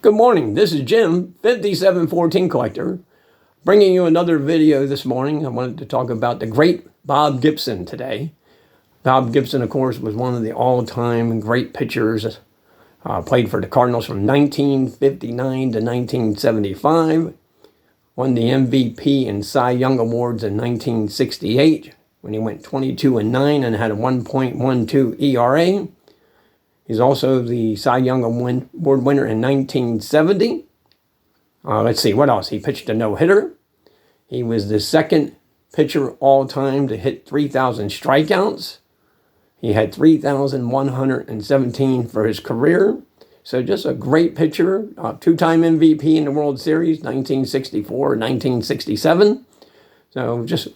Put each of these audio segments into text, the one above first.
Good morning, this is Jim, 5714 Collector, bringing you another video this morning. I wanted to talk about the great Bob Gibson today. Bob Gibson, of course, was one of the all-time great pitchers. Played for the Cardinals from 1959 to 1975. Won the MVP and Cy Young Awards in 1968 when he went 22-9 and had a 1.12 ERA. He's also the Cy Young Award winner in 1970. Let's see, what else? He pitched a no-hitter. He was the second pitcher all-time to hit 3,000 strikeouts. He had 3,117 for his career. So just a great pitcher, two-time MVP in the World Series, 1964 and 1967. So just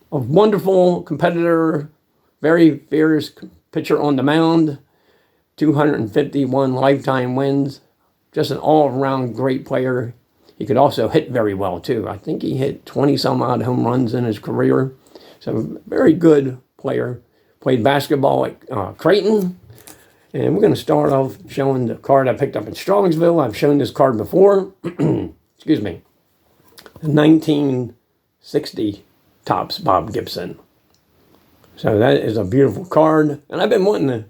a wonderful competitor, very fierce pitcher on the mound. 251 lifetime wins. Just an all-around great player. He could also hit very well, too. I think he hit 20-some-odd home runs in his career. So, very good player. Played basketball at Creighton. And we're going to start off showing the card I picked up in Strongsville. I've shown this card before. Excuse me. The 1960 Topps Bob Gibson. So, that is a beautiful card. And I've been wanting to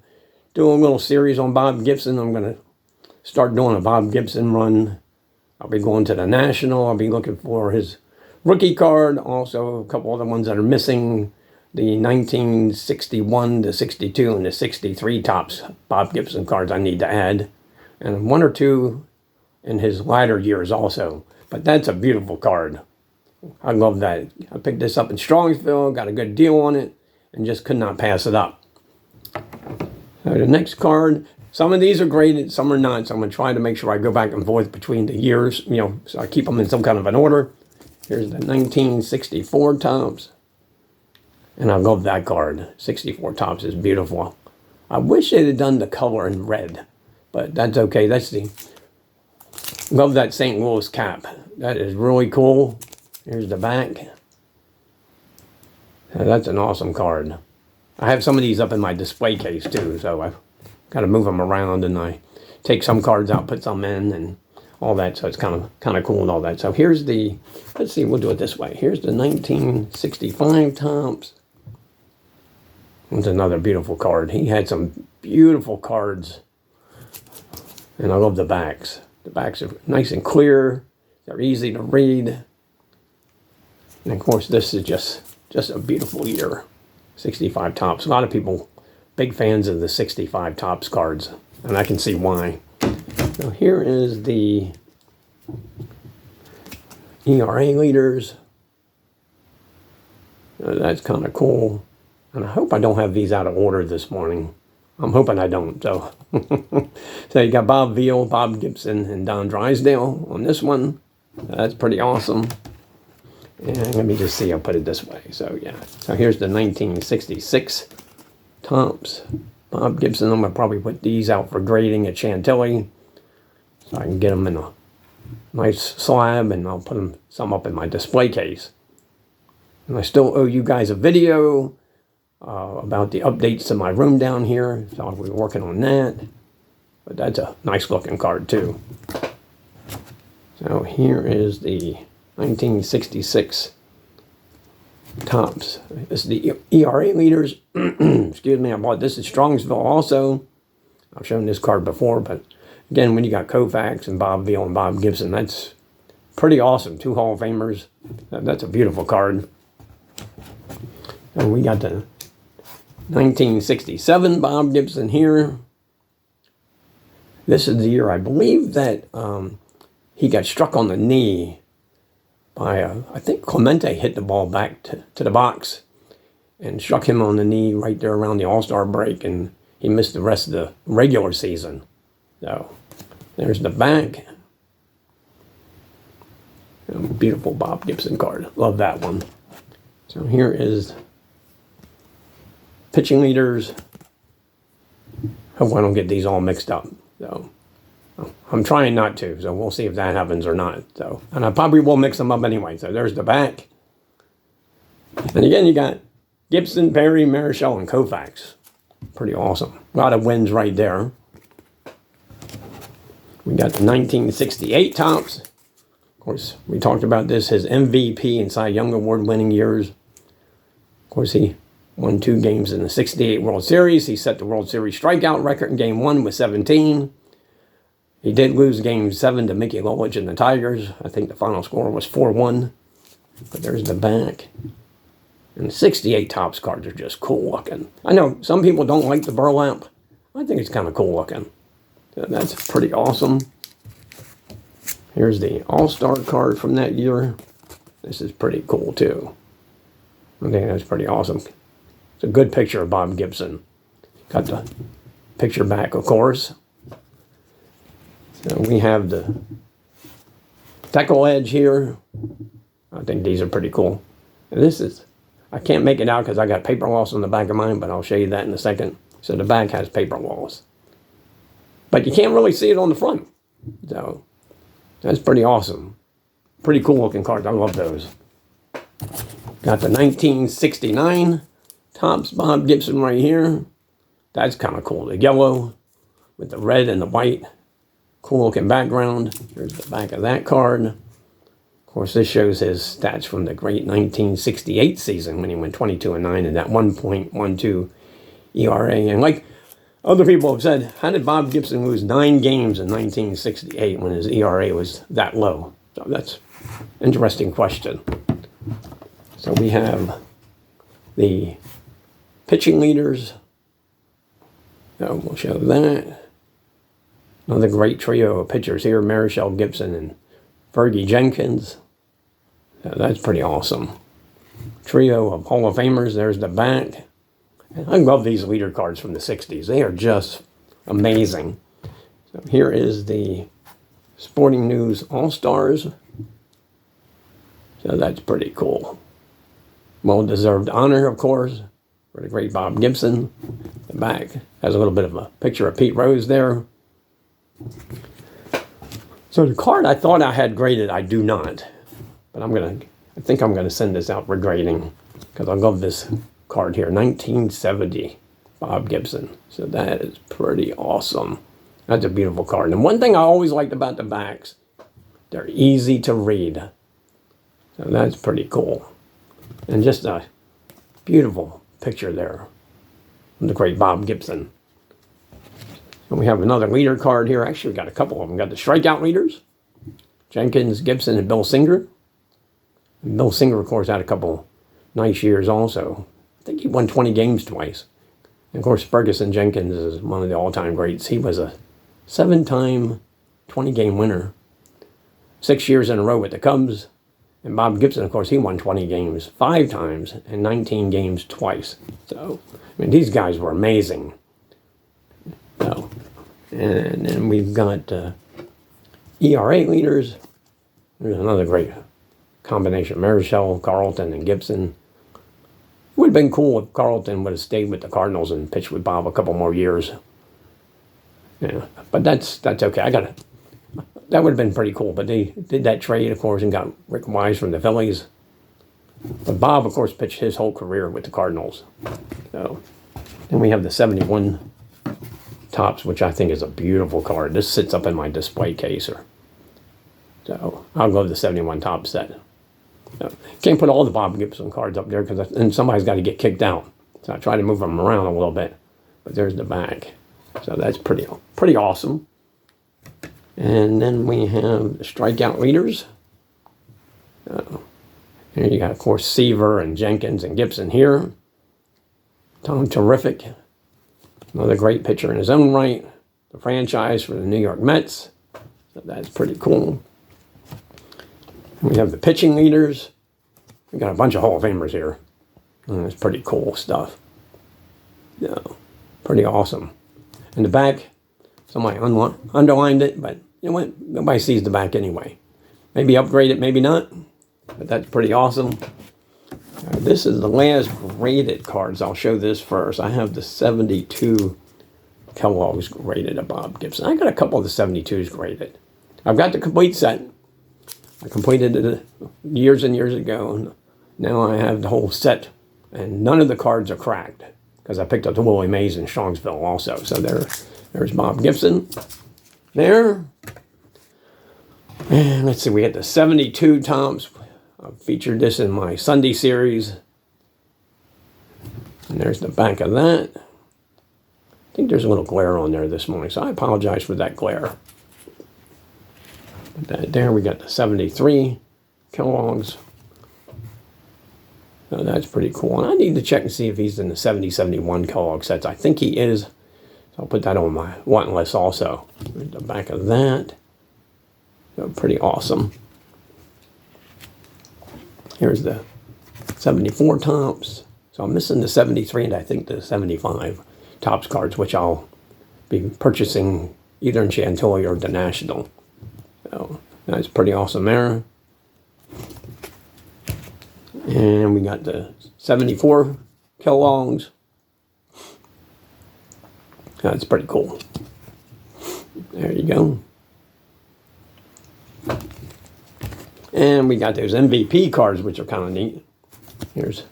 do a little series on Bob Gibson. I'm going to start doing a Bob Gibson run. I'll be going to the National. I'll be looking for his rookie card. Also, a couple other ones that are missing. The 1961 to 62 and the 63 Topps Bob Gibson cards I need to add. And one or two in his latter years also. But that's a beautiful card. I love that. I picked this up in Strongsville, got a good deal on it, and just could not pass it up. So the next card, some of these are graded, some are not. So I'm going to try to make sure I go back and forth between the years, so I keep them in some kind of an order. Here's the 1964 Topps. And I love that card. 64 Topps is beautiful. I wish they'd have done the color in red, but that's okay. Love that St. Louis cap. That is really cool. Here's the back. That's an awesome card. I have some of these up in my display case too, so I've got to move them around, and I take some cards out, put some in, and all that. So it's kind of cool and all that. So here's the, let's see, we'll do it this way. Here's the 1965 Topps. It's another beautiful card. He had some beautiful cards, and I love the backs. The backs are nice and clear. They're easy to read, and of course, this is just a beautiful year. 65 Topps. A lot of people, big fans of the 65 Topps cards, and I can see why. So here is the ERA leaders. That's kind of cool. And I hope I don't have these out of order this morning. I'm hoping I don't. So, so you got Bob Veal, Bob Gibson, and Don Drysdale on this one. That's pretty awesome. And let me just see, I'll put it this way. So, yeah. So, here's the 1966 Topps Bob Gibson. I'm going to probably put these out for grading at Chantilly, so I can get them in a nice slab, and I'll put some up in my display case. And I still owe you guys a video about the updates to my room down here, so I'll be working on that. But that's a nice looking card, too. So, here is the 1966 Topps. This is the ERA leaders. Excuse me, I bought this at Strongsville also. I've shown this card before, but again, when you got Koufax and Bob Veal and Bob Gibson, that's pretty awesome. Two Hall of Famers. That's a beautiful card. And we got the 1967 Bob Gibson here. This is the year, I believe, that he got struck on the knee by, I think Clemente hit the ball back to the box and struck him on the knee right there around the All-Star break, and he missed the rest of the regular season. So, there's the back. Beautiful Bob Gibson card. Love that one. So here is pitching leaders. Hope I don't get these all mixed up. So, I'm trying not to, so we'll see if that happens or not. So, and I probably will mix them up anyway. So there's the back. And again, you got Gibson, Perry, Marichal, and Koufax. Pretty awesome. A lot of wins right there. We got the 1968 Topps. Of course, we talked about this, his MVP and Cy Young Award winning years. Of course, he won 2 games in the 68 World Series. He set the World Series strikeout record in Game 1 with 17. He did lose Game 7 to Mickey Lolich and the Tigers. I think the final score was 4-1. But there's the back. And the 68 Topps cards are just cool looking. I know some people don't like the burlap. I think it's kind of cool looking. So that's pretty awesome. Here's the All-Star card from that year. This is pretty cool too. I think that's pretty awesome. It's a good picture of Bob Gibson. Got the picture back, of course. So we have the Deckle Edge here. I think these are pretty cool. And this is, I can't make it out because I got paper loss on the back of mine, but I'll show you that in a second. So the back has paper loss. But you can't really see it on the front. So that's pretty awesome. Pretty cool looking cards. I love those. Got the 1969 Topps Bob Gibson right here. That's kind of cool. The yellow with the red and the white. Cool looking background. Here's the back of that card. Of course, this shows his stats from the great 1968 season when he went 22-9 and that 1.12 ERA. And like other people have said, how did Bob Gibson lose 9 games in 1968 when his ERA was that low? So that's an interesting question. So we have the pitching leaders. So we'll show that. Another great trio of pitchers here, Marichal Gibson and Fergie Jenkins. So that's pretty awesome. Trio of Hall of Famers. There's the back. I love these leader cards from the 60s. They are just amazing. So here is the Sporting News All-Stars. So that's pretty cool. Well-deserved honor, of course, for the great Bob Gibson. The back has a little bit of a picture of Pete Rose there. So the card I thought I had graded, I do not. But I think I'm gonna send this out for grading because I love this card here, 1970 Bob Gibson. So that is pretty awesome. That's a beautiful card. And one thing I always liked about the backs, they're easy to read. So that's pretty cool. And just a beautiful picture there of the great Bob Gibson. And we have another leader card here. Actually, we got a couple of them. We got the strikeout leaders, Jenkins, Gibson, and Bill Singer. And Bill Singer, of course, had a couple nice years also. I think he won 20 games twice. And of course, Ferguson Jenkins is one of the all-time greats. He was a 7-time 20-game winner, 6 years in a row with the Cubs. And Bob Gibson, of course, he won 20 games 5 times and 19 games twice. So, I mean, these guys were amazing. So, and then we've got ERA leaders. There's another great combination. Marichal, Carlton, and Gibson. It would have been cool if Carlton would have stayed with the Cardinals and pitched with Bob a couple more years. Yeah, but that's okay. That would have been pretty cool. But they did that trade, of course, and got Rick Wise from the Phillies. But Bob, of course, pitched his whole career with the Cardinals. So, then we have the 71 Topps, which I think is a beautiful card. This sits up in my display case. So I'll go to the 71 Topps set. So, can't put all the Bob Gibson cards up there because then somebody's got to get kicked out. So I try to move them around a little bit. But there's the back. So that's pretty awesome. And then we have the strikeout leaders. Here you got, of course, Seaver and Jenkins and Gibson here. Tom Terrific. Another great pitcher in his own right. The franchise for the New York Mets. So that's pretty cool. We have the pitching leaders. We got a bunch of Hall of Famers here. And it's pretty cool stuff. Yeah, pretty awesome. In the back, somebody underlined it, but you know what? Nobody sees the back anyway. Maybe upgrade it, maybe not. But that's pretty awesome. This is the last graded cards. I'll show this first. I have the 72 Kellogg's graded of Bob Gibson. I got a couple of the 72s graded. I've got the complete set. I completed it years and years ago. Now I have the whole set. And none of the cards are cracked. Because I picked up the Willie Mays in Strongsville also. So there's Bob Gibson. There. And let's see, we had the 72 Topps. I featured this in my Sunday series. And there's the back of that. I think there's a little glare on there this morning, so I apologize for that glare. But there we got the 73 Kellogg's. So that's pretty cool. And I need to check and see if he's in the 70-71 Kellogg sets. I think he is. So I'll put that on my want list also. There's the back of that. So pretty awesome. Here's the 74 Topps. So I'm missing the 73 and I think the 75 Topps cards, which I'll be purchasing either in Chantilly or the National. So that's pretty awesome there. And we got the 74 Kellogg's. That's pretty cool. There you go. And we got those MVP cards, which are kind of neat. Here's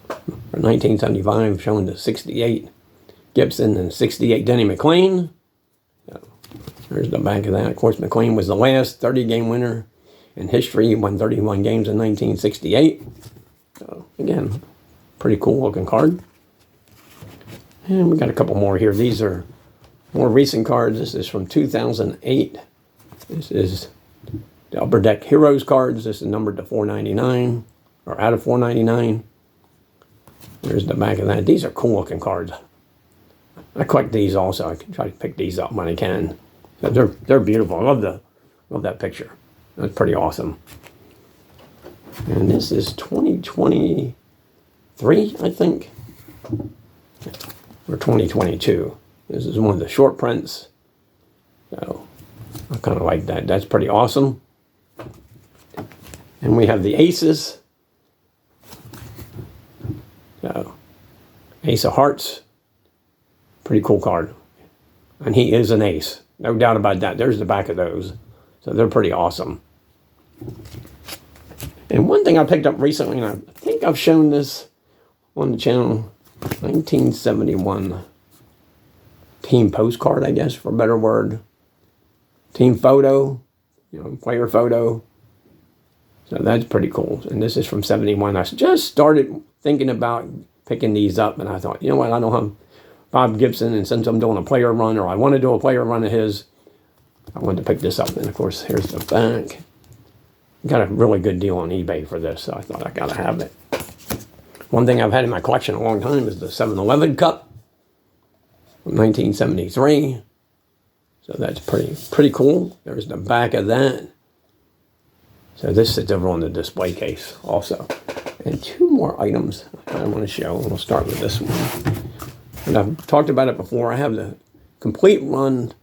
for 1975, showing the 68 Gibson and 68 Denny McLain. So there's the back of that. Of course, McLain was the last 30-game winner in history. He won 31 games in 1968. So, again, pretty cool looking card. And we got a couple more here. These are more recent cards. This is from 2008. This is the Upper Deck Heroes cards. This is numbered to 499, or out of 499. There's the back of that. These are cool looking cards. I collect these also. I can try to pick these up when I can. They're beautiful. I love that picture. That's pretty awesome. And this is 2023, I think, or 2022. This is one of the short prints. So I kind of like that. That's pretty awesome. And we have the Aces. So Ace of Hearts. Pretty cool card. And he is an ace. No doubt about that. There's the back of those. So they're pretty awesome. And one thing I picked up recently, and I think I've shown this on the channel, 1971 team postcard, I guess, for a better word. Team photo, player photo. So that's pretty cool. And this is from 71. I just started thinking about picking these up, and I thought, you know what, I don't have Bob Gibson, and since I'm doing a player run, or I want to do a player run of his, I wanted to pick this up. And of course, here's the back. Got a really good deal on eBay for this, so I thought I gotta have it. One thing I've had in my collection a long time is the 7-Eleven Cup from 1973. So that's pretty cool. There's the back of that. So this sits over on the display case also. And two more items I want to show. We'll start with this one. And I've talked about it before. I have the complete run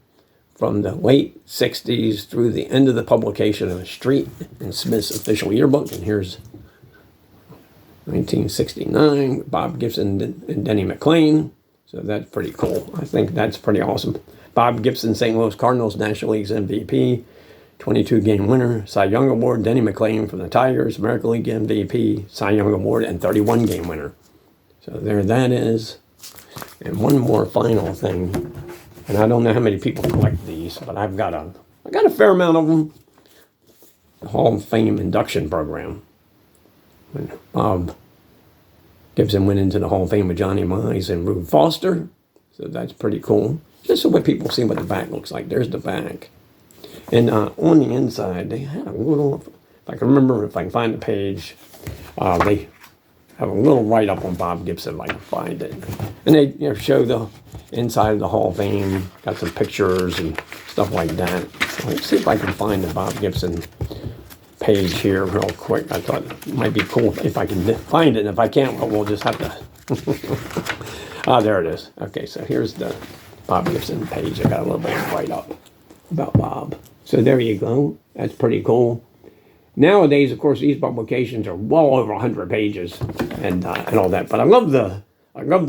from the late 60s through the end of the publication of Street and Smith's official yearbook. And here's 1969, Bob Gibson and Denny McLain. So that's pretty cool. I think that's pretty awesome. Bob Gibson, St. Louis Cardinals, National League's MVP, 22-game winner, Cy Young Award. Denny McLain from the Tigers, American League MVP, Cy Young Award, and 31-game winner. So there that is. And one more final thing. And I don't know how many people collect these, but I got a fair amount of them. The Hall of Fame induction program. When Bob Gibson went into the Hall of Fame with Johnny Mize and Rube Foster. So that's pretty cool. Just so that people see what the back looks like. There's the back. And on the inside, they had a little, if I can remember, if I can find the page, they have a little write-up on Bob Gibson if I can find it. And they show the inside of the Hall of Fame, got some pictures and stuff like that. So let's see if I can find the Bob Gibson page here real quick. I thought it might be cool if I can find it. And if I can't, well, we'll just have to. There it is. Okay, so here's the Bob Gibson page. I got a little bit of write-up about Bob. So there you go. That's pretty cool. Nowadays, of course, these publications are well over 100 pages and all that. But I love the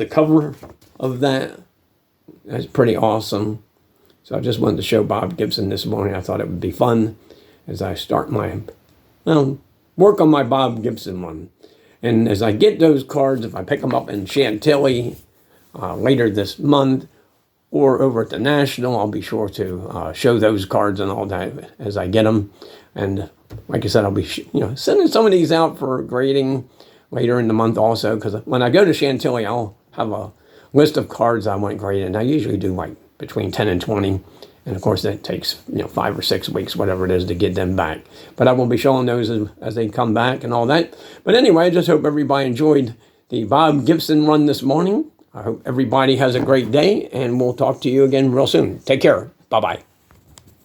cover of that. That's pretty awesome. So I just wanted to show Bob Gibson this morning. I thought it would be fun as I start my, work on my Bob Gibson one. And as I get those cards, if I pick them up in Chantilly later this month, or over at the National. I'll be sure to show those cards and all that as I get them. And like I said, I'll be sending some of these out for grading later in the month also, because when I go to Chantilly, I'll have a list of cards I want graded, and I usually do like between 10 and 20. And of course, that takes 5 or 6 weeks, whatever it is, to get them back. But I will be showing those as they come back and all that. But anyway, I just hope everybody enjoyed the Bob Gibson run this morning. I hope everybody has a great day, and we'll talk to you again real soon. Take care. Bye-bye.